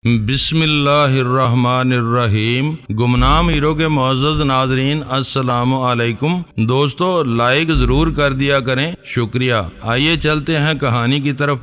بسم اللہ الرحمن الرحیم۔ گمنام ہیرو کے معزز ناظرین السلام علیکم۔ دوستو لائک ضرور کر دیا کریں، شکریہ۔ آئیے چلتے ہیں کہانی کی طرف۔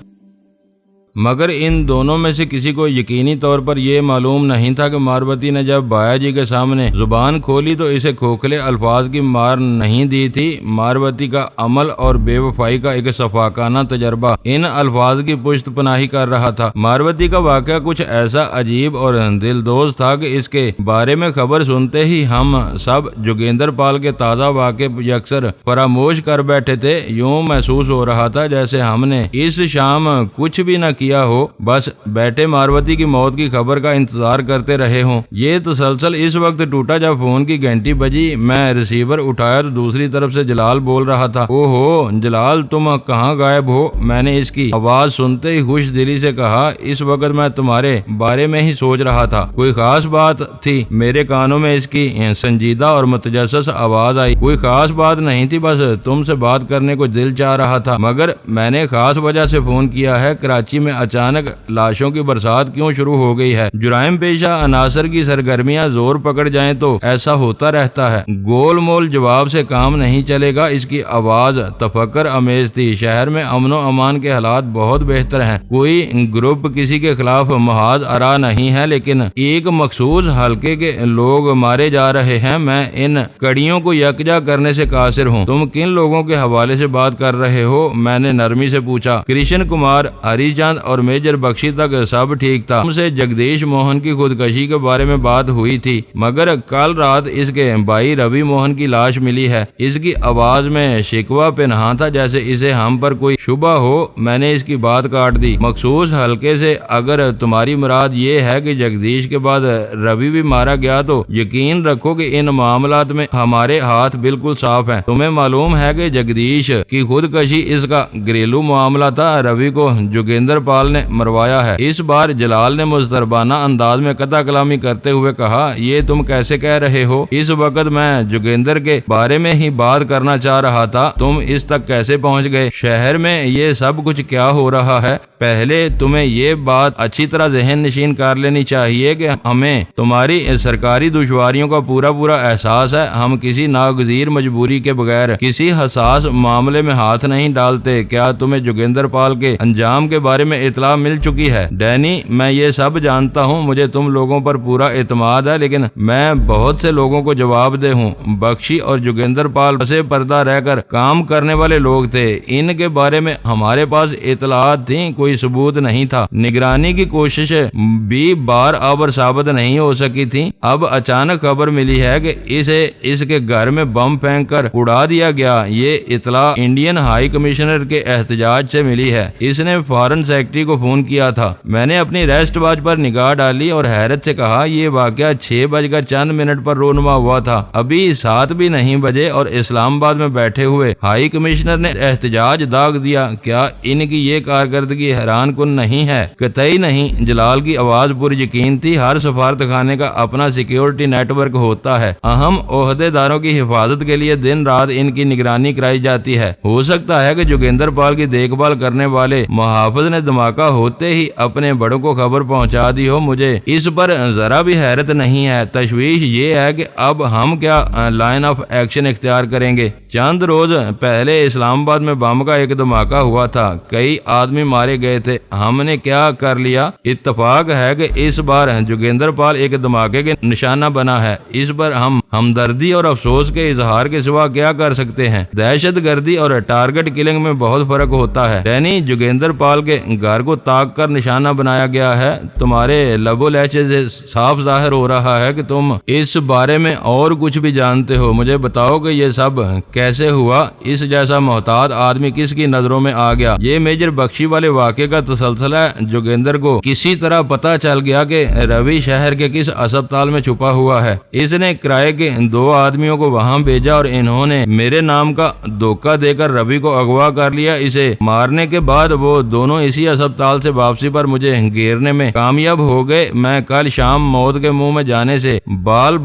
مگر ان دونوں میں سے کسی کو یقینی طور پر یہ معلوم نہیں تھا کہ ماروتی نے جب بایا جی کے سامنے زبان کھولی تو اسے کھوکھلے الفاظ کی مار نہیں دی تھی۔ ماروتی کا عمل اور بے وفائی کا ایک شفاقانہ تجربہ ان الفاظ کی پشت پناہی کر رہا تھا۔ ماروتی کا واقعہ کچھ ایسا عجیب اور دلدوز تھا کہ اس کے بارے میں خبر سنتے ہی ہم سب جوگیندر پال کے تازہ واقعے یکسر فراموش کر بیٹھے تھے۔ یوں محسوس ہو رہا تھا جیسے ہم نے اس شام کچھ بھی نہ کیا ہو، بس بیٹھے ماروتی کی موت کی خبر کا انتظار کرتے رہے ہوں۔ یہ تسلسل اس وقت ٹوٹا جب فون کی گھنٹی بجی۔ میں ریسیور اٹھایا تو دوسری طرف سے جلال بول رہا تھا۔ او ہو جلال، تم کہاں غائب ہو؟ میں نے اس کی آواز سنتے ہی خوش دلی سے کہا، اس وقت میں تمہارے بارے میں ہی سوچ رہا تھا۔ کوئی خاص بات تھی؟ میرے کانوں میں اس کی سنجیدہ اور متجسس آواز آئی۔ کوئی خاص بات نہیں تھی، بس تم سے بات کرنے کو دل چاہ رہا تھا، مگر میں نے خاص وجہ سے فون کیا ہے۔ کراچی میں اچانک لاشوں کی برسات کیوں شروع ہو گئی ہے؟ جرائم پیشہ عناصر کی سرگرمیاں زور پکڑ جائیں تو ایسا ہوتا رہتا ہے۔ گول مول جواب سے کام نہیں چلے گا۔ اس کی آواز تفکر آمیز تھی۔ شہر میں امن و امان کے حالات بہت بہتر ہیں۔ کوئی گروپ کسی کے خلاف محاذ آرا نہیں ہے، لیکن ایک مخصوص حلقے کے لوگ مارے جا رہے ہیں۔ میں ان کڑیوں کو یکجا کرنے سے قاصر ہوں۔ تم کن لوگوں کے حوالے سے بات کر رہے ہو؟ میں نے نرمی سے پوچھا۔ کرشن کمار، ہری چند اور میجر بخشی تک سب ٹھیک تھا۔ ہم سے جگدیش موہن کی خودکشی کے بارے میں بات ہوئی تھی، مگر کل رات اس کے بھائی روی موہن کی لاش ملی ہے۔ اس کی آواز میں شکوہ پنہاں تھا، جیسے اسے ہم پر کوئی شبہ ہو۔ میں نے اس کی بات کاٹ دی۔ مخصوص حلقے سے اگر تمہاری مراد یہ ہے کہ جگدیش کے بعد روی بھی مارا گیا تو یقین رکھو کہ ان معاملات میں ہمارے ہاتھ بالکل صاف ہیں۔ تمہیں معلوم ہے کہ جگدیش کی خودکشی اس کا گھریلو معاملہ تھا۔ روی کو جوگیندر پال نے مروایا ہے۔ اس بار جلال نے مضطربانہ انداز میں قطع کلامی کرتے ہوئے کہا، یہ تم کیسے کہہ رہے ہو؟ اس وقت میں جوگیندر کے بارے میں ہی بات کرنا چاہ رہا تھا۔ تم اس تک کیسے پہنچ گئے؟ شہر میں یہ سب کچھ کیا ہو رہا ہے؟ پہلے تمہیں یہ بات اچھی طرح ذہن نشین کر لینی چاہیے کہ ہمیں تمہاری سرکاری دشواریوں کا پورا احساس ہے۔ ہم کسی ناگزیر مجبوری کے بغیر کسی حساس معاملے میں ہاتھ نہیں ڈالتے۔ کیا تمہیں جوگیندر پال کے انجام کے بارے میں اطلاع مل چکی ہے؟ ڈینی، میں یہ سب جانتا ہوں، مجھے تم لوگوں پر پورا اعتماد ہے، لیکن میں بہت سے لوگوں کو جواب دہ ہوں۔ بخشی اور جوگیندر پال پسے پردہ رہ کر کام کرنے والے لوگ تھے۔ ان کے بارے میں ہمارے پاس اطلاعات تھیں، کوئی ثبوت نہیں تھا۔ نگرانی کی کوششیں بھی بار آور ثابت نہیں ہو سکی تھی۔ اب اچانک خبر ملی ہے کہ اسے اس کے گھر میں بم پھینک کر اڑا دیا گیا۔ یہ اطلاع انڈین ہائی کمشنر کے احتجاج سے ملی ہے۔ اس نے فارن سیکرٹری کو فون کیا تھا۔ میں نے اپنی ریسٹ واچ پر نگاہ ڈالی اور حیرت سے کہا، یہ واقعہ 6:04 پر رونما ہوا تھا۔ ابھی 7 بھی نہیں بجے اور اسلام آباد میں بیٹھے ہوئے ہائی کمشنر نے احتجاج داغ دیا۔ کیا ان کی یہ کارکردگی حیران کن نہیں ہے؟ قطعی نہیں۔ جلال کی آواز پر یقین تھی۔ ہر سفارت خانے کا اپنا سیکیورٹی نیٹ ورک ہوتا ہے۔ اہم عہدے داروں کی حفاظت کے لیے دن رات ان کی نگرانی کرائی جاتی ہے۔ ہو سکتا ہے کہ جوگیندر پال کی دیکھ بھال کرنے والے محافظ نے دھماکہ ہوتے ہی اپنے بڑوں کو خبر پہنچا دی ہو۔ مجھے اس پر ذرا بھی حیرت نہیں ہے۔ تشویش یہ ہے کہ اب ہم کیا لائن آف ایکشن اختیار کریں گے؟ چند روز پہلے اسلام آباد میں بم کا ایک دھماکہ ہوا تھا، کئی آدمی مارے گئے تھے۔ ہم نے کیا کر لیا؟ اتفاق ہے کہ اس بار جوگیندر پال ایک دھماکے کے نشانہ بنا ہے۔ اس پر ہم ہمدردی اور افسوس کے اظہار کے سوا کیا کر سکتے ہیں؟ دہشت گردی اور ٹارگٹ کلنگ میں بہت فرق ہوتا ہے۔ یعنی جوگیندر پال کے گھر کو تاک کر نشانہ بنایا گیا ہے۔ تمہارے لب و لہجے سے صاف ظاہر ہو رہا ہے کہ تم اس بارے میں اور کچھ بھی جانتے ہو۔ مجھے بتاؤ کہ یہ سب کیسے ہوا؟ اس جیسا محتاط آدمی کس کی نظروں میں آ گیا؟ یہ میجر بخشی والے واقعے کا تسلسل ہے۔ جوگیندر کو کسی طرح پتا چل گیا کہ روی شہر کے کس اسپتال میں چھپا ہوا ہے۔ اس نے کرائے کے 2 آدمیوں کو وہاں بھیجا اور انہوں نے میرے نام کا دھوکہ دے کر روی کو اغوا کر لیا۔ اسے مارنے کے بعد وہ دونوں اسی اسپتال سے واپسی پر مجھے گھیرنے میں کامیاب ہو گئے۔ میں کل شام موت کے منہ میں جانے سے بال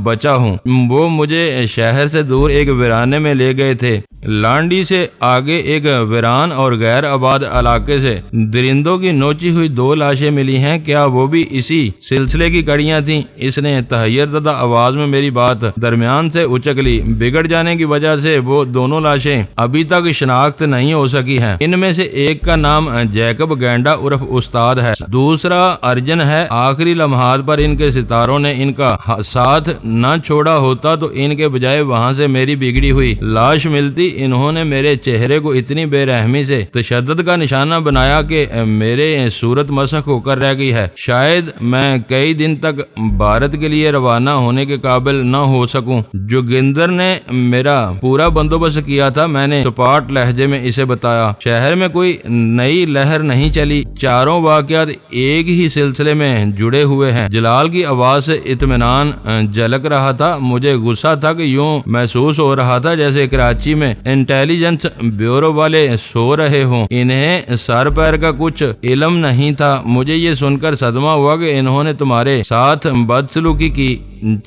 بچا ہوں۔ وہ مجھے شہر سے دور ایک ویرانے میں لے گئے تھے۔ لانڈی سے آگے ایک ویران اور غیر آباد علاقے سے درندوں کی نوچی ہوئی 2 لاشیں ملی ہیں، کیا وہ بھی اسی سلسلے کی کڑیاں تھیں؟ اس نے تحیر زدہ آواز میں میری بات درمیان سے اچک لی۔ بگڑ جانے کی وجہ سے وہ دونوں لاشیں ابھی تک شناخت نہیں ہو سکی ہیں۔ ان میں سے ایک کا نام جیکب گینڈا عرف استاد ہے، دوسرا ارجن ہے۔ آخری لمحات پر ان کے ستاروں نے ان کا ساتھ نہ چھوڑا ہوتا تو ان کے بجائے وہاں سے میری بگڑی ہوئی لاش ملتی۔ انہوں نے میرے چہرے کو اتنی بے رحمی سے تشدد کا نشانہ بنایا کہ میرے صورت مسخ ہو کر رہ گئی ہے۔ شاید میں کئی دن تک بھارت کے لیے روانہ ہونے کے قابل نہ ہو سکوں۔ جوگندر نے میرا پورا بندوبست کیا تھا، میں نے سپاٹ لہجے میں اسے بتایا۔ شہر میں کوئی نئی لہر نہیں چلی، چاروں واقعات ایک ہی سلسلے میں جڑے ہوئے ہیں۔ جلال کی آواز سے اطمینان جھلک رہا تھا۔ مجھے غصہ تھا کہ یوں محسوس ہو رہا تھا جیسے کراچی میں انٹیلیجنس بیورو والے سو رہے ہوں، انہیں سر پیر کا کچھ علم نہیں تھا۔ مجھے یہ سن کر صدمہ ہوا کہ انہوں نے تمہارے ساتھ بدسلوکی کی۔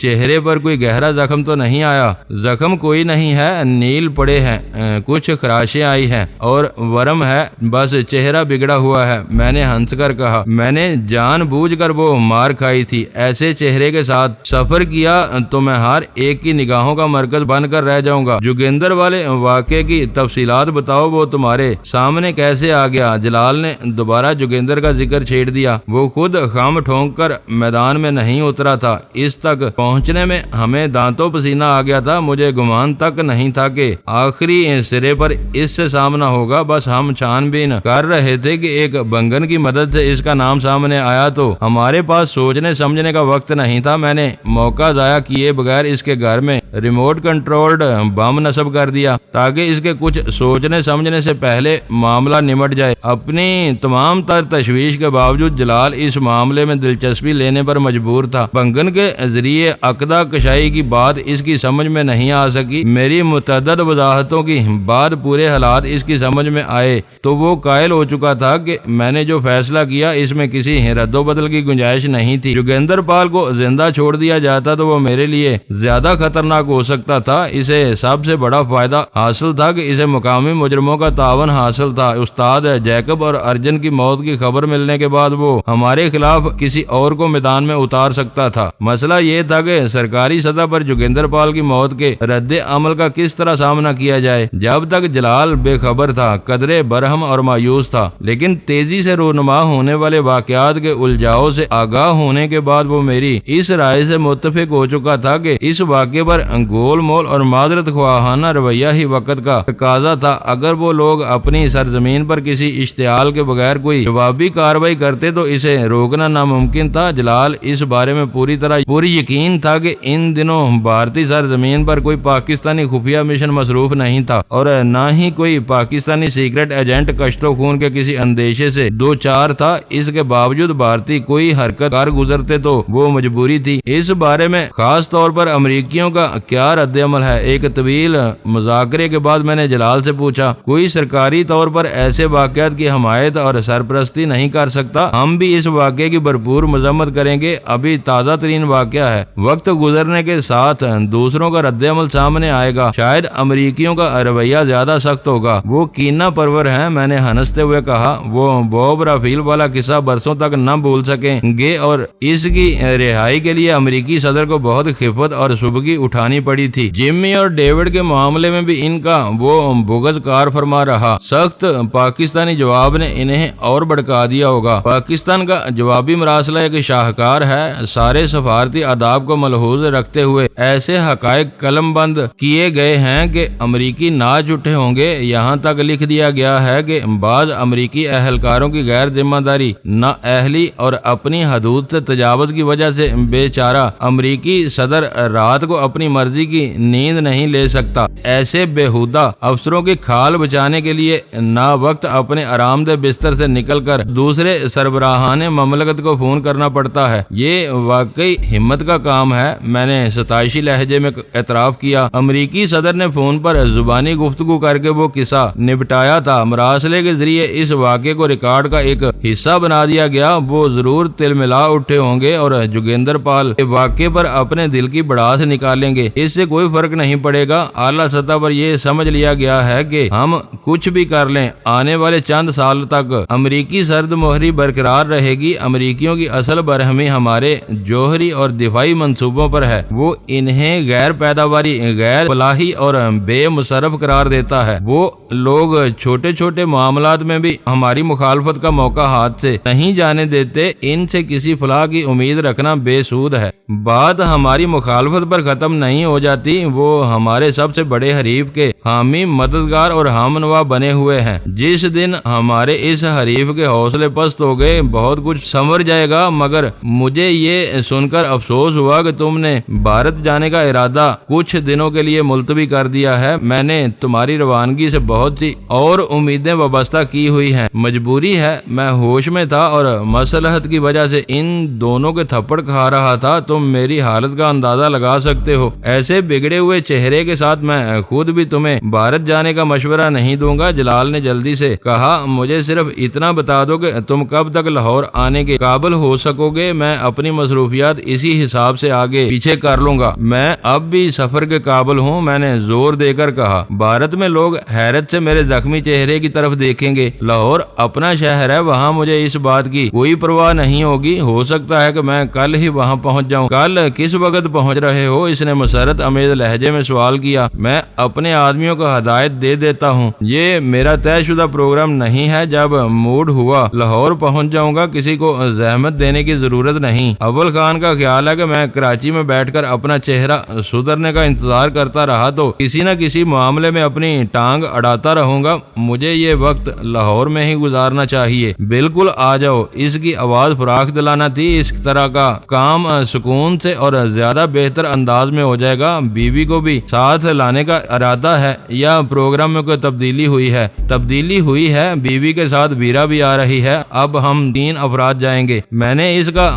چہرے پر کوئی گہرا زخم تو نہیں آیا؟ زخم کوئی نہیں ہے، نیل پڑے ہیں، کچھ خراشیں آئی ہیں اور ورم ہے، بس چہرہ بگڑا ہوا ہے، میں نے ہنس کر کہا۔ میں نے جان بوجھ کر وہ مار کھائی تھی، ایسے چہرے کے ساتھ سفر کیا تو میں ہر ایک کی نگاہوں کا مرکز بن کر رہ جاؤں گا۔ جوگندر والے واقعے کی تفصیلات بتاؤ، وہ تمہارے سامنے کیسے آ گیا؟ جلال نے دوبارہ جوگندر کا ذکر چھیڑ دیا۔ وہ خود خم ٹھونک کر میدان میں نہیں اترا تھا، اس تک پہنچنے میں ہمیں دانتوں پسینہ آ گیا تھا۔ مجھے گمان تک نہیں تھا کہ آخری سرے پر اس سے سامنا ہوگا۔ بس ہم چھان بین کر رہے تھے کہ ایک بنگن کی مدد سے اس کا نام سامنے آیا تو ہمارے پاس سوچنے سمجھنے کا وقت نہیں تھا۔ میں نے موقع ضائع کیے بغیر اس کے گھر میں ریموٹ کنٹرولڈ بم نصب کر دیا تاکہ اس کے کچھ سوچنے سمجھنے سے پہلے معاملہ نمٹ جائے۔ اپنی تمام تر تشویش کے باوجود جلال اس معاملے میں دلچسپی لینے پر مجبور تھا۔ بنگن کے ذریعے عقدہ کشائی کی بات اس کی سمجھ میں نہیں آ سکی۔ میری متعدد وضاحتوں کی بعد پورے حالات اس کی سمجھ میں آئے تو وہ قائل ہو چکا تھا کہ میں نے جو فیصلہ کیا اس میں کسی رد و بدل کی گنجائش نہیں تھی۔ جوگندر پال کو زندہ چھوڑ دیا جاتا تو وہ میرے لیے زیادہ خطرناک ہو سکتا تھا۔ اسے سب سے بڑا فائدہ حاصل تھا کہ اسے مقامی مجرموں کا تعاون حاصل تھا۔ استاد جیکب اور ارجن کی موت کی خبر ملنے کے بعد وہ ہمارے خلاف کسی اور کو میدان میں اتار سکتا تھا۔ مسئلہ یہ تھا کہ سرکاری سطح پر جوگندر پال کی موت کے رد عمل کا کس طرح سامنا کیا جائے۔ جب تک جلال بے خبر تھا، قدرے برہم اور مایوس تھا، لیکن تیزی سے رونما ہونے والے واقعات کے الجھاؤ سے آگاہ ہونے کے بعد وہ میری اس رائے سے متفق ہو چکا تھا کہ اس واقعے پر گول مول اور معذرت خواہانہ رویہ ہی وقت کا تقاضا تھا۔ اگر وہ لوگ اپنی سرزمین پر کسی اشتعال کے بغیر کوئی جوابی کارروائی کرتے تو اسے روکنا ناممکن تھا۔ جلال اس بارے میں پوری یقین تھا کہ ان دنوں بھارتی سرزمین پر کوئی پاکستانی خفیہ مشن مصروف نہیں تھا اور نہ ہی کوئی پاکستانی سیکرٹ ایجنٹ کشت و خون کے کسی اندیشے سے دو چار تھا۔ اس کے باوجود بھارتی کوئی حرکت کار گزرتے تو وہ مجبوری تھی۔ اس بارے میں خاص طور پر امریکیوں کا کیا رد عمل ہے؟ ایک طویل مذاکرے کے بعد میں نے جلال سے پوچھا۔ کوئی سرکاری طور پر ایسے واقعات کی حمایت اور سرپرستی نہیں کر سکتا۔ ہم بھی اس واقعے کی بھرپور مذمت کریں گے۔ ابھی تازہ ترین واقعہ ہے، وقت گزرنے کے ساتھ دوسروں کا رد عمل سامنے آئے گا، شاید امریکیوں کا رویہ زیادہ سخت ہوگا۔ وہ کینہ پرور ہیں، میں نے ہنستے ہوئے کہا۔ وہ بوب رافیل والا قصہ برسوں تک نہ بھول سکیں گے اور اس کی رہائی کے لیے امریکی صدر کو بہت خفت اور سبکی اٹھانی پڑی تھی۔ جمی اور ڈیوڈ کے معاملے میں بھی ان کا وہ بغض کار فرما رہا۔ سخت پاکستانی جواب نے انہیں اور بھڑکا دیا ہوگا۔ پاکستان کا جوابی مراسلہ ایک شاہکار ہے۔ سارے سفارتی آداب کو ملحوظ رکھتے ہوئے ایسے حقائق قلم بند کیے گئے ہیں کہ امریکی ناچ اٹھے ہوں گے۔ یہاں تک لکھ دیا گیا ہے کہ بعض امریکی اہلکاروں کی غیر ذمہ داری، نااہلی اور اپنی حدود سے تجاوز کی وجہ سے بیچارہ امریکی صدر رات کو اپنی مرضی کی نیند نہیں لے سکتا۔ ایسے بیہودہ افسروں کی کھال بچانے کے لیے نا وقت اپنے آرام دہ بستر سے نکل کر دوسرے سربراہان مملکت کو فون کرنا پڑتا ہے۔ یہ واقعی ہمت کا کام ہے، میں نے ستائشی لہجے میں اعتراف کیا۔ امریکی صدر نے فون پر زبانی گفتگو کر کے وہ قصہ نپٹایا تھا۔ مراسلے کے ذریعے اس واقعے کو ریکارڈ کا ایک حصہ بنا دیا گیا۔ وہ ضرور تلملا اٹھے ہوں گے اور جوگیندر پال کے واقعے پر اپنے دل کی بڑاس نکالیں گے۔ اس سے کوئی فرق نہیں پڑے گا۔ اعلیٰ سطح پر یہ سمجھ لیا گیا ہے کہ ہم کچھ بھی کر لیں، آنے والے چند سال تک امریکی سرد مہری برقرار رہے گی۔ امریکیوں کی اصل برہمی ہمارے جوہری اور دفاعی منصوبوں پر ہے۔ وہ انہیں غیر پیداواری، غیر فلاحی اور بے مصرف قرار دیتا ہے۔ وہ لوگ چھوٹے چھوٹے معاملات میں بھی ہماری مخالفت کا موقع ہاتھ سے نہیں جانے دیتے۔ ان سے کسی فلاح کی امید رکھنا بے سود ہے۔ بات ہماری مخالفت پر ختم نہیں ہو جاتی۔ وہ ہمارے سب سے بڑے حریف کے حامی، مددگار اور ہم نوا بنے ہوئے ہیں۔ جس دن ہمارے اس حریف کے حوصلے پست ہو گئے، بہت کچھ سنور جائے گا۔ مگر مجھے یہ سن کر افسوس ہوا کہ تم نے بھارت جانے کا ارادہ کچھ دنوں کے لیے ملتوی کر دیا ہے۔ میں نے تمہاری روانگی سے بہت سی اور امیدیں وابستہ کی ہوئی ہیں۔ مجبوری ہے، میں ہوش میں تھا اور مصلحت کی وجہ سے ان دونوں کے تھپڑ کھا رہا تھا۔ تم میری حالت کا اندازہ لگا سکتے ہو۔ ایسے بگڑے ہوئے چہرے کے ساتھ میں خود بھی تمہیں بھارت جانے کا مشورہ نہیں دوں گا۔ جلال نے جلدی سے کہا، مجھے صرف اتنا بتا دو کہ تم کب تک لاہور آنے کے قابل ہو سکو گے۔ میں اپنی مصروفیات اسی حساب سے آگے پیچھے کر لوں گا۔ میں اب بھی سفر کے قابل ہوں، میں نے زور دے کر کہا۔ بھارت میں لوگ حیرت سے میرے زخمی چہرے کی طرف دیکھیں گے۔ لاہور اپنا شہر ہے، وہاں مجھے اس بات کی کوئی پرواہ نہیں ہوگی۔ ہو سکتا ہے کہ میں کل ہی وہاں پہنچ جاؤں۔ کل کس وقت پہنچ رہے ہو؟ اس نے مسرت امیز لہجے میں سوال کیا۔ میں اپنے آدمیوں کو ہدایت دے دیتا ہوں، یہ میرا طے شدہ پروگرام نہیں ہے۔ جب موڈ ہوا لاہور پہنچ جاؤں گا، کسی کو زحمت دینے کی ضرورت نہیں۔ اول خان کا خیال ہے کہ میں کراچی میں بیٹھ کر اپنا چہرہ سدھرنے کا انتظار کرتا رہا تو کسی نہ کسی معاملے میں اپنی ٹانگ اڑاتا رہوں گا۔ مجھے یہ وقت لاہور میں ہی گزارنا چاہیے۔ بالکل آ جاؤ۔ اس کی آواز فراخ دلانا تھی۔ اس طرح کا کام سکون سے اور زیادہ بہتر انداز میں ہو جائے گا۔ بیوی کو بھی ساتھ لانے کا ارادہ ہے یا پروگرام میں کوئی تبدیلی ہوئی ہے؟ تبدیلی ہوئی ہے، بیوی کے ساتھ ویرا بھی آ رہی ہے۔ اب ہم 3 افراد جائیں گے۔ میں نے اس کا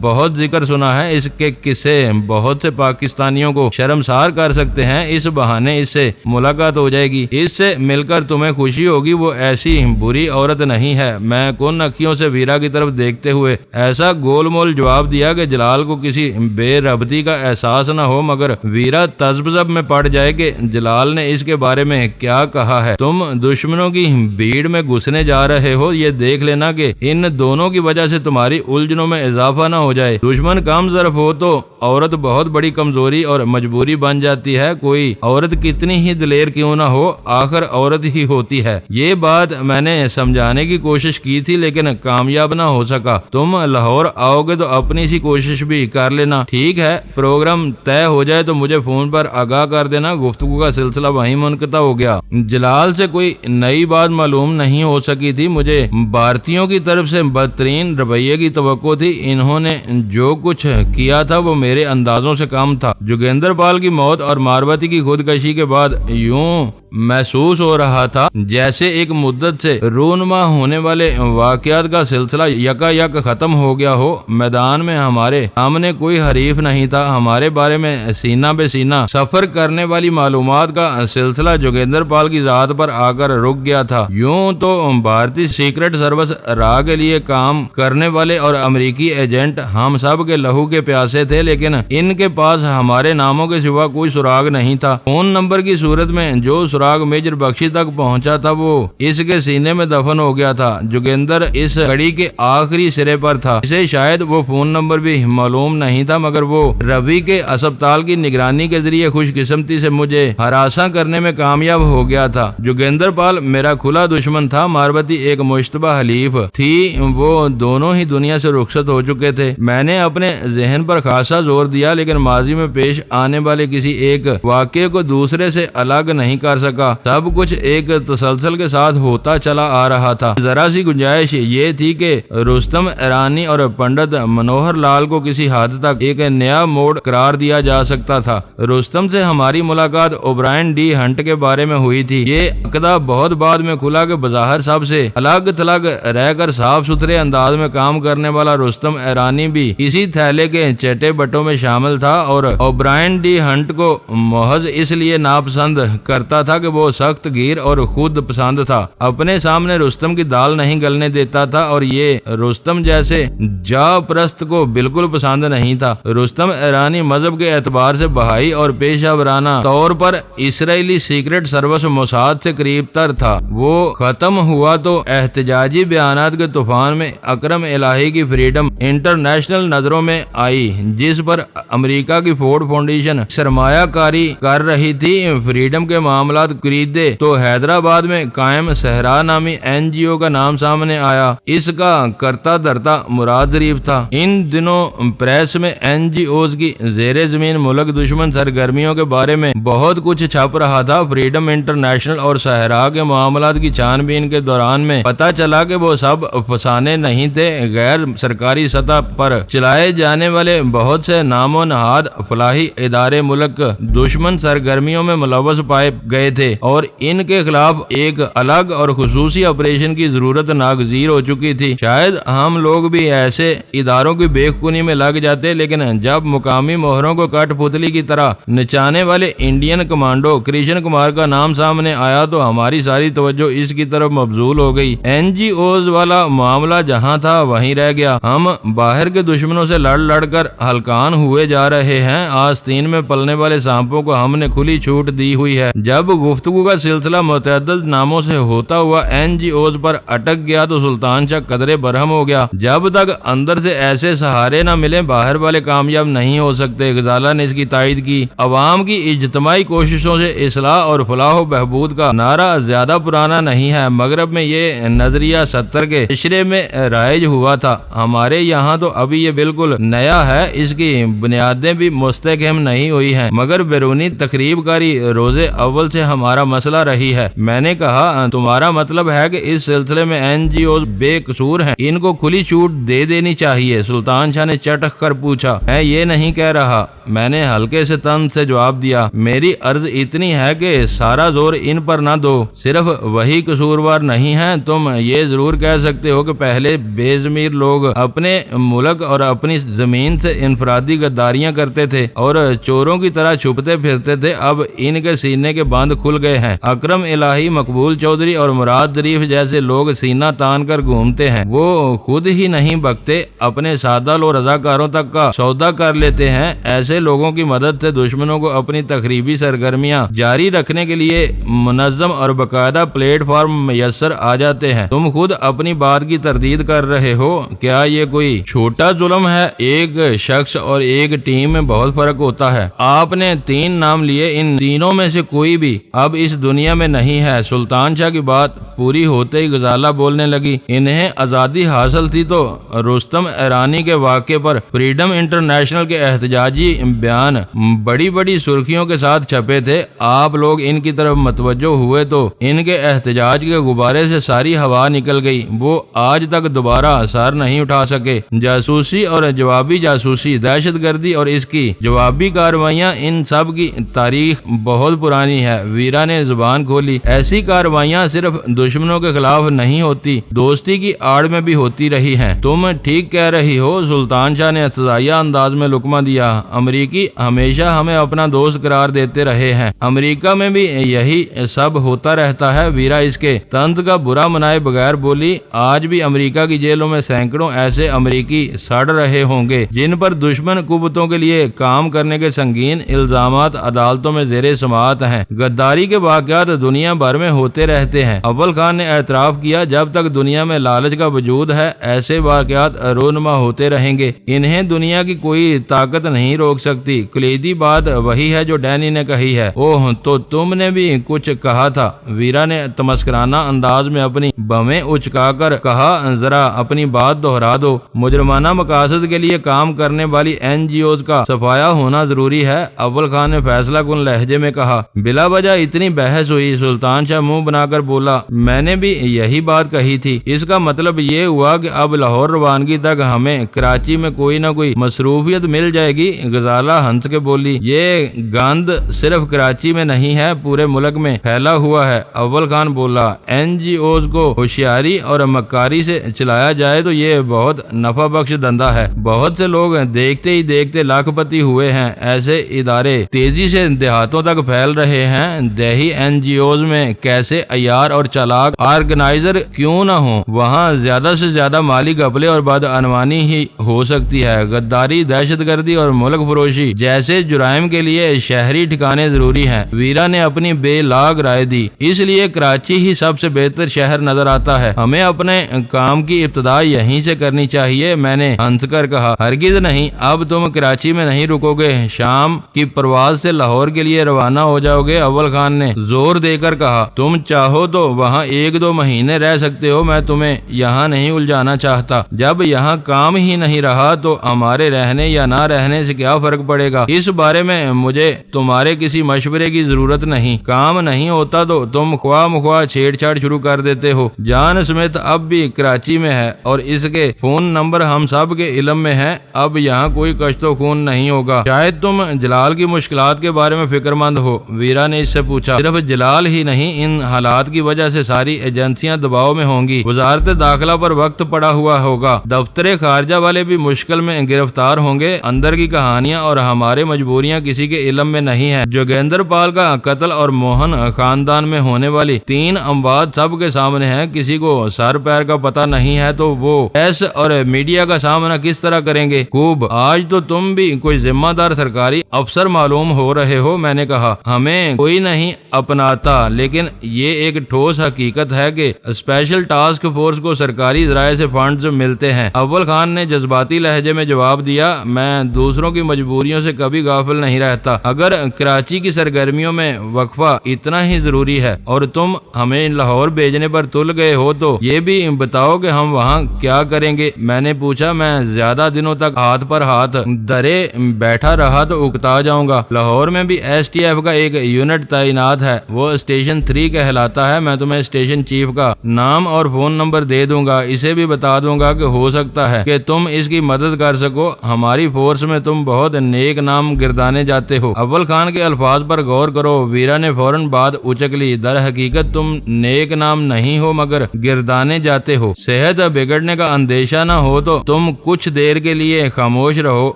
بہت ذکر سنا ہے۔ اس کے قصے بہت سے پاکستانیوں کو شرمسار کر سکتے ہیں۔ اس بہانے اس سے ملاقات ہو جائے گی، اس سے مل کر تمہیں خوشی ہوگی۔ وہ ایسی بری عورت نہیں ہے۔ میں کن اکھیوں سے ویرا کی طرف دیکھتے ہوئے ایسا گول مول جواب دیا کہ جلال کو کسی بے ربطی کا احساس نہ ہو، مگر ویرا تذبذب میں پڑ جائے کہ جلال نے اس کے بارے میں کیا کہا ہے۔ تم دشمنوں کی بھیڑ میں گھسنے جا رہے ہو، یہ دیکھ لینا کہ ان دونوں کی وجہ سے تمہاری الجھنوں میں اضافہ نہ ہو جائے۔ دشمن کم ظرف ہو تو عورت بہت بڑی کمزوری اور مجبوری بن جاتی ہے۔ کوئی عورت کتنی ہی دلیر کیوں نہ ہو، آخر عورت ہی ہوتی ہے۔ یہ بات میں نے سمجھانے کی کوشش کی تھی لیکن کامیاب نہ ہو سکا۔ تم لاہور آؤ گے تو اپنی سی کوشش بھی کر لینا، ٹھیک ہے؟ پروگرام طے ہو جائے تو مجھے فون پر آگاہ کر دینا۔ گفتگو کا سلسلہ وہیں منقطع ہو گیا۔ جلال سے کوئی نئی بات معلوم نہیں ہو سکی تھی۔ مجھے بھارتیوں کی طرف سے بدترین رویے کی توقع تھی۔ انہوں نے جو کچھ کیا تھا وہ میرے اندازوں سے کم تھا۔ جوگیندر پال کی موت اور ماروتی کی خودکشی کے بعد یوں محسوس ہو رہا تھا جیسے ایک مدت سے رونما ہونے والے واقعات کا سلسلہ یکا یک ختم ہو گیا ہو۔ میدان میں ہمارے سامنے کوئی حریف نہیں تھا۔ ہمارے بارے میں سینہ بے سینہ سفر کرنے والی معلومات کا سلسلہ جوگیندر پال کی ذات پر آ کر رک گیا تھا۔ یوں تو بھارتی سیکرٹ سروس راہ کے لیے کام کرنے والے اور امریکی ایجنٹ ہم سب کے لہو کے پیاسے تھے، لیکن ان کے پاس ہمارے ناموں کے سوا کوئی سراغ نہیں تھا۔ فون نمبر کی صورت میں جو سراغ میجر بخشی تک پہنچا تھا وہ اس کے سینے میں دفن ہو گیا تھا۔ جوگیندر اس گھڑی کے آخری سرے پر تھا۔ اسے شاید وہ فون نمبر بھی معلوم نہیں تھا، مگر وہ روی کے اسپتال کی نگرانی کے ذریعے خوش قسمتی سے مجھے ہراساں کرنے میں کامیاب ہو گیا تھا۔ جوگیندر پال میرا کھلا دشمن تھا، ماروتی ایک مشتبہ حلیف تھی۔ وہ دونوں ہی دنیا سے رخصت ہو چکے تھے۔ میں نے اپنے ذہن پر خاصا زور دیا لیکن ماضی میں پیش آنے والے کسی ایک واقعے کو دوسرے سے الگ نہیں کر سکا۔ سب کچھ ایک تسلسل کے ساتھ ہوتا چلا آ رہا تھا۔ ذرا سی گنجائش یہ تھی کہ رستم ایرانی اور پنڈت منوہر لال کو کسی حد تک ایک نیا موڑ قرار دیا جا سکتا تھا۔ رستم سے ہماری ملاقات اوبرائن ڈی ہنٹ کے بارے میں ہوئی تھی۔ یہ عقدہ بہت بعد میں کھلا کہ بظاہر سب سے الگ تھلگ رہ کر صاف ستھرے انداز میں کام کرنے والا رستم ایرانی بھی اسی تھیلے کے چٹے بٹوں میں شامل تھا اور اوبرائن ڈی ہنٹ کو محض اس لیے ناپسند کرتا تھا کہ وہ سخت گیر اور خود پسند تھا، اپنے سامنے رستم کی دال نہیں گلنے دیتا تھا اور یہ رستم جیسے جاں پرست کو بالکل پسند نہیں تھا۔ رستم ایرانی مذہب کے اعتبار سے بہائی اور پیشہ ورانہ طور پر اسرائیلی سیکرٹ سروس موساد سے قریب تر تھا۔ وہ ختم ہوا تو احتجاجی بیانات کے طوفان میں اکرم الہی کی فریڈم انٹرنیشنل نظروں میں آئی، جس پر امریکہ کی فورڈ فاؤنڈیشن سرمایہ کاری کر رہی تھی۔ فریڈم کے معاملات خریدے تو حیدرآباد میں قائم صحرا نامی NGO کا نام سامنے آیا۔ اس کا کرتا دھرتا مراد ظریف تھا۔ ان دنوں پریس میں NGOز کی زیر زمین ملک دشمن سرگرمیوں کے بارے میں بہت کچھ چھپ رہا تھا۔ فریڈم انٹرنیشنل اور صحرا کے معاملات کی چھان بین کے دوران میں پتہ چلا کہ وہ سب افسانے نہیں تھے، غیر سرکاری سطح پر چلائے جانے والے بہت سے نام و نہاد فلاحی ادارے ملک دشمن سرگرمیوں میں ملوث پائے گئے تھے اور ان کے خلاف ایک الگ اور خصوصی آپریشن کی ضرورت ناگزیر ہو چکی تھی۔ شاید ہم لوگ بھی ایسے اداروں کی بے خونی میں لگ جاتے، لیکن جب مقامی موہروں کو کٹ پتلی کی طرح نچانے والے انڈین کمانڈو کرشن کمار کا نام سامنے آیا تو ہماری ساری توجہ اس کی طرف مبذول ہو گئی۔ NGOز والا معاملہ جہاں تھا وہیں رہ گیا۔ ہم باہر کے دشمنوں سے لڑ کر ہلکان ہوئے جا رہے ہیں۔ آستین میں پلنے والے سانپوں کو ہم نے کھلی چھوٹ دی ہوئی ہے۔ جب گفتگو کا سلسلہ متعدد ناموں سے ہوتا ہوا NGOز پر اٹک گیا تو سلطان شاہ قدرے برہم ہو گیا۔ جب تک اندر سے ایسے سہارے نہ ملیں باہر والے کامیاب نہیں ہو سکتے۔ غزالہ نے اس کی تائید کی۔ عوام کی اجتماعی کوششوں سے اصلاح اور فلاح و بہبود کا نعرہ زیادہ پرانا نہیں ہے۔ مغرب میں یہ نظریہ 70 کے عشرے میں رائج ہوا تھا، ہمارے یہاں تو ابھی یہ بالکل نیا ہے، اس کی بنیادیں بھی مستحکم نہیں ہوئی ہیں، مگر بیرونی تخریب کاری روز اول سے ہمارا مسئلہ رہی ہے۔ میں نے کہا تمہارا مطلب ہے کہ اس سلسلے میں NGOز بے قصور ہیں، ان کو کھلی چھوٹ دے دینی چاہیے؟ سلطان شاہ نے چٹک کر پوچھا۔ میں یہ نہیں کہہ رہا، میں نے ہلکے سے طنز سے جواب دیا۔ میری عرض اتنی ہے کہ سارا زور ان پر نہ دو، صرف وہی قصوروار نہیں ہیں۔ تم یہ ضرور کہہ سکتے ہو کہ پہلے بے ضمیر لوگ اپنے ملک اور اپنی زمین سے انفرادی غداریاں کرتے تھے اور چوروں کی طرح چھپتے پھرتے تھے، اب ان کے سینے کے باندھ کھل گئے ہیں۔ اکرم الہی، مقبول چودھری اور مراد ظریف جیسے لوگ سینہ تان کر گھومتے ہیں، وہ خود ہی نہیں بکتے، اپنے سادہ لو رضاکاروں تک کا سودا کر لیتے ہیں۔ ایسے لوگوں کی مدد سے دشمنوں کو اپنی تخریبی سرگرمیاں جاری رکھنے کے لیے منظم اور باقاعدہ پلیٹ فارم میسر آ جاتے ہیں۔ تم خود اپنی بات کی تردید کر رہے ہو، کیا یہ کوئی چھوٹا ظلم ہے؟ ایک شخص اور ایک ٹیم میں بہت فرق ہوتا ہے۔ آپ نے 3 نام لیے، ان تینوں میں سے کوئی بھی اب اس دنیا میں نہیں ہے۔ سلطان شاہ کی بات پوری ہوتے ہی غزالہ بولنے لگی۔ انہیں آزادی حاصل تھی تو رستم ایرانی کے واقعے پر فریڈم انٹرنیشنل کے احتجاجی بیان بڑی بڑی سرخیوں کے ساتھ چھپے تھے۔ آپ لوگ ان کی طرف متوجہ ہوئے تو ان کے احتجاج کے غبارے سے ساری ہوا نکل گئی، وہ آج تک دوبارہ سر نہیں اٹھا سکے۔ جاسوسی اور جوابی جاسوسی، دہشت گردی اور اس کی جوابی کارروائیاں، ان سب کی تاریخ بہت پرانی ہے۔ ویرا نے زبان کھولی۔ ایسی کارروائیاں صرف دشمنوں کے خلاف نہیں ہوتی، دوستی کی آڑ میں بھی ہوتی رہی ہیں۔ تم ٹھیک کہہ رہی ہو، سلطان شاہ نے استضافیہ انداز میں لقمہ دیا۔ امریکی ہمیشہ ہمیں اپنا دوست قرار دیتے رہے ہیں، امریکہ میں بھی یہی سب ہوتا رہتا ہے۔ ویرا اس کے طنز کا برا منائے بغیر بولی۔ آج بھی امریکہ کی جیلوں میں سینکڑوں ایسے امریکی سڑ رہے ہوں گے جن پر دشمن قوتوں کے لیے کام کرنے کے سنگین الزامات عدالتوں میں زیر سماعت ہیں۔ غداری کے واقعات دنیا بھر میں ہوتے رہتے ہیں۔ اول خان نے اعتراف کیا، جب تک دنیا میں لالچ کا وجود ہے ایسے واقعات رونما ہوتے رہیں گے، انہیں دنیا کی کوئی طاقت نہیں روک سکتی۔ کلیدی بات وہی ہے جو ڈینی نے کہی ہے۔ اوہ، تو تم نے بھی کچھ کہا تھا؟ ویرا نے تمسکرانہ انداز میں اپنی بمیں اچکا کر کہا۔ ذرا اپنی بات دہرا دو۔ مجرمانہ مقاصد کے لیے کام کرنے والی NGOز کا صفایا ہونا ضروری ہے، اول خان نے فیصلہ کن لہجے میں کہا۔ بلا وجہ اتنی بحث ہوئی؟ سلطان شاہ منہ بنا کر بولا۔ میں نے بھی یہی بات کہی تھی۔ اس کا مطلب یہ ہوا کہ اب لاہور روانگی تک ہمیں کراچی میں کوئی نہ کوئی مصروفیت مل جائے گی؟ غزالہ ہنس کے بولی۔ یہ گند صرف کراچی میں نہیں ہے، پورے ملک میں پھیلا ہوا ہے۔ اول خان بولا۔ NGOز کو ہوشیاری اور مکاری سے چلایا جائے تو یہ بہت نفع بخش دھندا ہے۔ بہت سے لوگ لوگ دیکھتے ہی دیکھتے لاکھ پتی ہوئے ہیں۔ ایسے ادارے تیزی سے دیہاتوں تک پھیل رہے ہیں۔ دیہی NGOs میں کیسے عیار اور چالاک آرگنائزر کیوں نہ ہوں، وہاں زیادہ سے زیادہ مالی گھپلے اور بدعنوانی ہی ہو سکتی ہے۔ غداری، دہشت گردی اور ملک فروشی جیسے جرائم کے لیے شہری ٹھکانے ضروری ہیں۔ ویرا نے اپنی بے لاگ رائے دی۔ اس لیے کراچی ہی سب سے بہتر شہر نظر آتا ہے۔ ہمیں اپنے کام کی ابتدا یہیں سے کرنی چاہیے، میں نے ہنس کر کہا۔ ہرگز نہیں، اب تم کراچی میں نہیں رکو گے، شام کی پرواز سے لاہور کے لیے روانہ ہو جاؤ گے، اول خان نے زور دے کر کہا۔ تم چاہو تو وہاں 1-2 مہینے رہ سکتے ہو، میں تمہیں یہاں نہیں الجھانا چاہتا۔ جب یہاں کام ہی نہیں رہا تو ہمارے رہنے یا نہ رہنے سے کیا فرق پڑے گا؟ اس بارے میں مجھے تمہارے کسی مشورے کی ضرورت نہیں۔ کام نہیں ہوتا تو تم خواہ مخواہ چھیڑ چھاڑ شروع کر دیتے ہو۔ جان اسمتھ اب بھی کراچی میں ہے اور اس کے فون نمبر ہم سب کے علم میں ہے۔ اب یہاں کوئی کشت و خون نہیں ہوگا۔ شاید تم جلال کی مشکلات کے بارے میں فکر مند ہو، ویرا نے اس سے پوچھا۔ صرف جلال ہی نہیں، ان حالات کی وجہ سے ساری ایجنسیاں دباؤ میں ہوں گی۔ وزارت داخلہ پر وقت پڑا ہوا ہوگا، دفتر خارجہ والے بھی مشکل میں گرفتار ہوں گے۔ اندر کی کہانیاں اور ہمارے مجبوریاں کسی کے علم میں نہیں ہے۔ جوگیندر پال کا قتل اور موہن خاندان میں ہونے والی 3 اموات سب کے سامنے ہیں۔ کسی کو سر پیر کا پتہ نہیں ہے تو وہ پریس اور میڈیا کا سامنا کس طرح کریں گے؟ خوب، آج تو تم بھی کوئی ذمہ دار سرکاری افسر معلوم ہو رہے ہو، میں نے کہا۔ ہمیں کوئی نہیں اپناتا، لیکن یہ ایک ٹھوس حقیقت ہے کہ اسپیشل ٹاسک فورس کو سرکاری ذرائع سے فنڈز ملتے ہیں۔ اول خان نے جذباتی لہجے میں جواب دیا۔ میں دوسروں کی مجبوریوں سے کبھی غافل نہیں رہتا۔ اگر کراچی کی سرگرمیوں میں وقفہ اتنا ہی ضروری ہے اور تم ہمیں لاہور بھیجنے پر تل گئے ہو تو یہ بھی بتاؤ کہ ہم وہاں کیا کریں گے؟ میں نے پوچھا۔ میں زیادہ دنوں تک ہاتھ پر ہاتھ درے بیٹھا رہا تو اکتا جاؤں گا۔ لاہور میں بھی STF کا ایک یونٹ تعینات ہے، وہ اسٹیشن 3 کہلاتا ہے۔ میں تمہیں اسٹیشن چیف کا نام اور فون نمبر دے دوں گا، اسے بھی بتا دوں گا کہ ہو سکتا ہے کہ تم اس کی مدد کر سکو۔ ہماری فورس میں تم بہت نیک نام گردانے جاتے ہو۔ اول خان کے الفاظ پر غور کرو، ویرا نے فوراً بات اچک لی۔ در حقیقت تم نیک نام نہیں ہو مگر گردانے جاتے ہو۔ صحت بگڑنے کا اندیشہ نہ ہو تو تم کچھ دیر کے لیے خاموش رہو،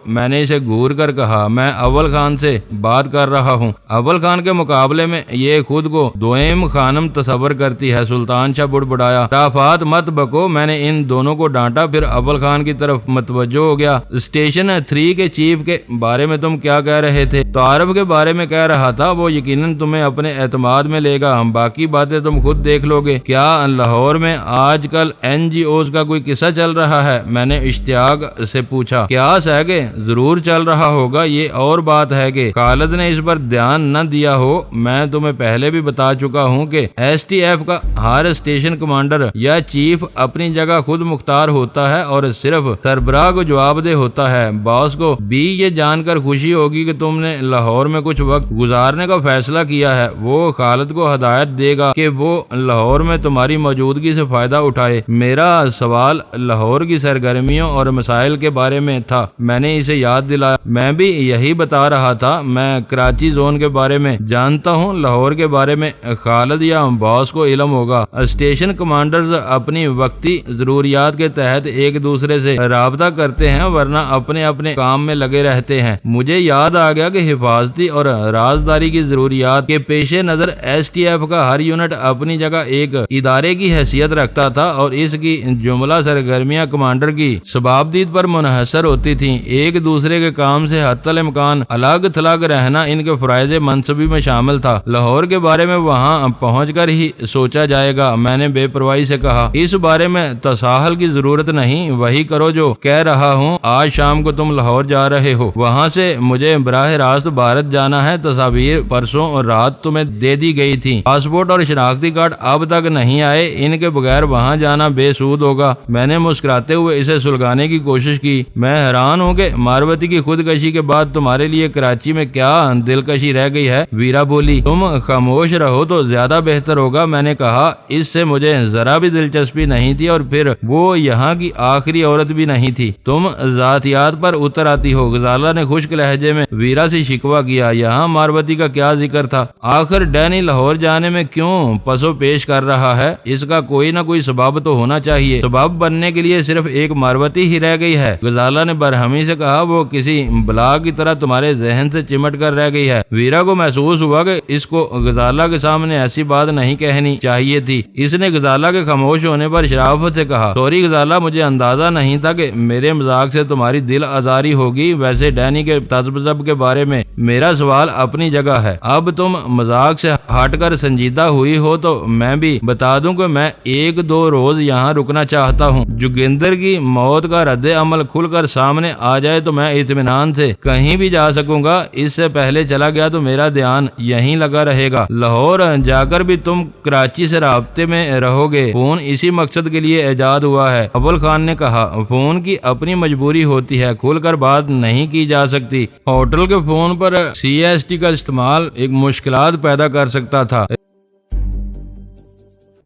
میں نے اسے گھور کر کہا۔ میں اول خان سے بات کر رہا ہوں۔ اول خان کے مقابلے میں یہ خود کو دوئم خانم تصور کرتی ہے، سلطان شاہ بڑبڑایا۔ رافات مت بکو، میں نے ان دونوں کو ڈانٹا، پھر اول خان کی طرف متوجہ ہو گیا۔ اسٹیشن 3 کے چیف کے بارے میں تم کیا کہہ رہے تھے؟ تعارف کے بارے میں کہہ رہا تھا، وہ یقیناً تمہیں اپنے اعتماد میں لے گا، باقی باتیں تم خود دیکھ لو گے۔ کیا لاہور میں آج کل NGOs کا کوئی قصہ چل رہا ہے؟ میں نے اشتیاق سے پوچھا۔ کیا سہگے ضرور چل رہا ہوگا، یہ اور بات ہے کہ خالد نے اس پر دھیان نہ دیا ہو۔ میں تمہیں پہلے بھی بتا چکا ہوں کہ STF کا ہر اسٹیشن کمانڈر یا چیف اپنی جگہ خود مختار ہوتا ہے اور صرف سربراہ کو جواب دہ ہوتا ہے۔ باس کو بھی یہ جان کر خوشی ہوگی کہ تم نے لاہور میں کچھ وقت گزارنے کا فیصلہ کیا ہے۔ وہ خالد کو ہدایت دے گا کہ وہ لاہور میں تمہاری موجودگی سے فائدہ اٹھائے۔ میرا سوال لاہور کی سرگرمیوں اور مسائل کے بارے میں تھا، میں نے اسے یاد دلایا۔ میں بھی یہی بتا رہا تھا، میں کراچی زون کے بارے میں جانتا ہوں، لاہور کے بارے میں خالد یا باس کو علم ہوگا۔ اسٹیشن کمانڈرز اپنی وقتی ضروریات کے تحت ایک دوسرے سے رابطہ کرتے ہیں، ورنہ اپنے اپنے کام میں لگے رہتے ہیں۔ مجھے یاد آ گیا کہ حفاظتی اور رازداری کی ضروریات کے پیش نظر STF کا ہر یونٹ اپنی جگہ ایک ادارے کی حیثیت رکھتا تھا اور اس کی جملہ سرگرمیاں کمانڈر کی شبابدید پر منحصر ہوتی تھیں۔ ایک دوسرے کے کام سے حتی الامکان الگ تھلگ رہنا ان کے فرائض منصبی میں شامل تھا۔ لاہور کے بارے میں وہاں پہنچ کر ہی سوچا جائے گا، میں نے بے پرواہی سے کہا۔ اس بارے میں تساہل کی ضرورت نہیں، وہی کرو جو کہہ رہا ہوں۔ آج شام کو تم لاہور جا رہے ہو، وہاں سے مجھے براہ راست بھارت جانا ہے۔ تصاویر پرسوں اور رات تمہیں دے دی گئی تھی، پاسپورٹ اور شناختی کارڈ اب تک نہیں آئے، ان کے بغیر وہاں جانا بے سود ہوگا۔ میں نے مسکراتے ہوئے اسے سلگانے کی کوشش کی۔ میں حیران ہوں کہ ماروتی کی خودکشی کے بعد تمہارے لیے کراچی میں کیا دلکشی رہ گئی ہے، ویرا بولی۔ تم خاموش رہو تو زیادہ بہتر ہوگا، میں نے کہا۔ اس سے مجھے ذرا بھی دلچسپی نہیں تھی اور پھر وہ یہاں کی آخری عورت بھی نہیں تھی۔ تم ذاتیات پر اتر آتی ہو، غزالہ نے خشک لہجے میں ویرا سے شکوہ کیا۔ یہاں ماروتی کا کیا ذکر تھا؟ آخر ڈینی لاہور جانے میں کیوں پسو پیش کر رہا ہے؟ اس کا کوئی نہ کوئی سبب تو ہونا چاہیے۔ سبب بننے کے لیے صرف ایک ماروتی ہی رہ گئی ہے، غزالہ اندازہ نے برہمی سے کہا، وہ کسی بلا کی طرح تمہارے ذہن سے چمٹ کر رہ گئی ہے۔ ویرا کو محسوس ہوا کہ اس کو غزالہ کے سامنے ایسی بات نہیں کہنی چاہیے تھی۔ اس نے غزالہ کے خاموش ہونے پر شرافت سے کہا، سوری غزالہ، مجھے اندازہ نہیں تھا کہ میرے مذاق سے تمہاری دل آزاری ہوگی۔ ویسے ڈینی کے تذبذب کے بارے میں میرا سوال اپنی جگہ ہے۔ اب تم مذاق سے ہٹ کر سنجیدہ ہوئی ہو تو میں بھی بتا دوں کہ میں 1-2 روز یہاں رکنا چاہتا ہوں۔ جوگندر کی موت کا رد عمل کھل کر سامنے آ جائے تو میں اطمینان سے کہیں بھی جا سکوں گا۔ اس سے پہلے چلا گیا تو میرا دھیان یہیں لگا رہے گا۔ لاہور جا کر بھی تم کراچی سے رابطے میں رہو گے۔ فون اسی مقصد کے لیے ایجاد ہوا ہے۔ ابول خان نے کہا، فون کی اپنی مجبوری ہوتی ہے، کھل کر بات نہیں کی جا سکتی۔ ہوٹل کے فون پر CST کا استعمال ایک مشکلات پیدا کر سکتا تھا۔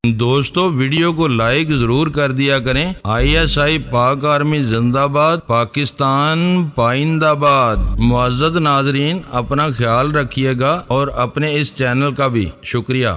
دوستو، ویڈیو کو لائک ضرور کر دیا کریں۔ ISI پاک آرمی زندہ باد، پاکستان پائندہ باد۔ معزز ناظرین، اپنا خیال رکھیے گا اور اپنے اس چینل کا بھی شکریہ۔